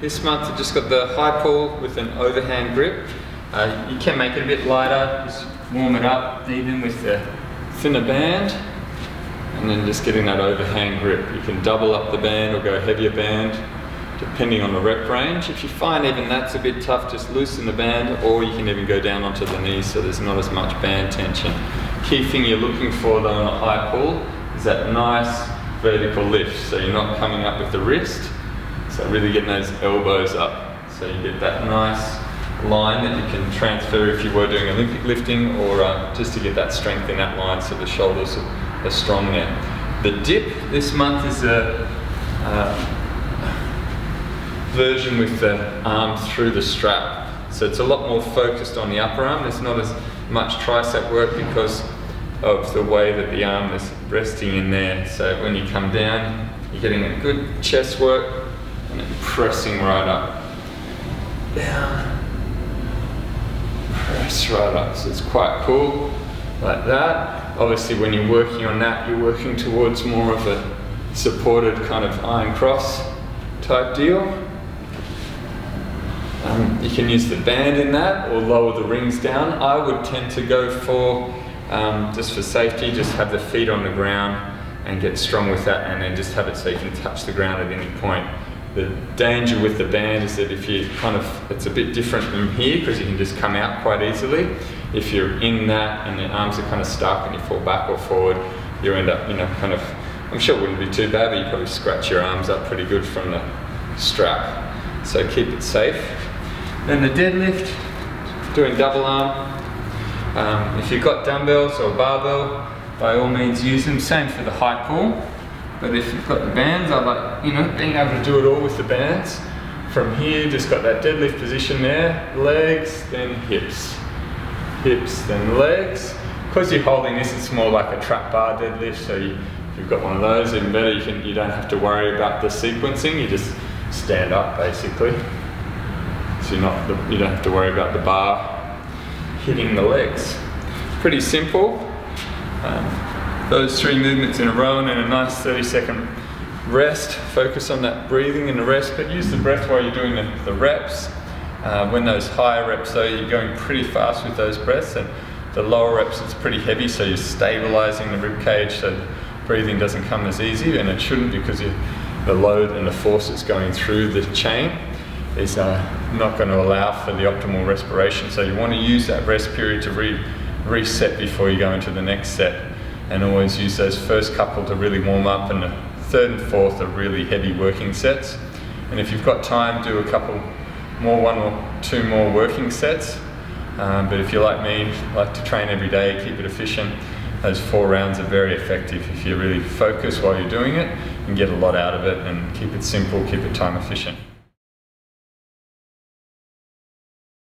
This month I've just got the high pull with an overhand grip. You can make it a bit lighter, just warm it up even with the thinner band, and then just getting that overhand grip. You can double up the band or go heavier band depending on the rep range. If you find even that's a bit tough, just loosen the band, or you can even go down onto the knees so there's not as much band tension. Key thing you're looking for though on a high pull is that nice vertical lift, so you're not coming up with the wrist, so really getting those elbows up, so you get that nice line that you can transfer if you were doing Olympic lifting, or just to get that strength in that line so the shoulders are strong there. The dip this month is a version with the arm through the strap, so it's a lot more focused on the upper arm. There's not as much tricep work because of the way that the arm is resting in there, so when you come down you're getting a good chest work and then pressing right up, down, press right up, so it's quite cool like that. Obviously when you're working on that, you're working towards more of a supported kind of iron cross type deal. You can use the band in that or lower the rings down. I would tend to go for, just for safety, just have the feet on the ground and get strong with that, and then just have it so you can touch the ground at any point. The danger with the band is that if you it's a bit different from here because you can just come out quite easily. If you're in that and the arms are kind of stuck and you fall back or forward, you end up, I'm sure it wouldn't be too bad, but you probably scratch your arms up pretty good from the strap. So keep it safe. Then the deadlift, doing double arm. If you've got dumbbells or barbell, by all means use them. Same for the high pull. But if you've got the bands, I like, being able to do it all with the bands. From here, just got that deadlift position there, legs, then hips. Hips, then legs. Because you're holding this, it's more like a trap bar deadlift, so if you've got one of those, even better, you don't have to worry about the sequencing, you just stand up basically. So you don't have to worry about the bar hitting the legs. Pretty simple. Those 3 movements in a row and then a nice 30-second rest. Focus on that breathing and the rest, but use the breath while you're doing the reps. When those higher reps though, you're going pretty fast with those breaths, and the lower reps it's pretty heavy, so you're stabilizing the rib cage so breathing doesn't come as easy, and it shouldn't, because the load and the force that's going through the chain is not going to allow for the optimal respiration. So you want to use that rest period to reset before you go into the next set, and always use those first couple to really warm up, and the third and fourth are really heavy working sets. And if you've got time, do a couple more, 1 or 2 more working sets. But if you're like me, like to train every day, keep it efficient, those 4 rounds are very effective. If you really focus while you're doing it, you can get a lot out of it, and keep it simple, keep it time efficient.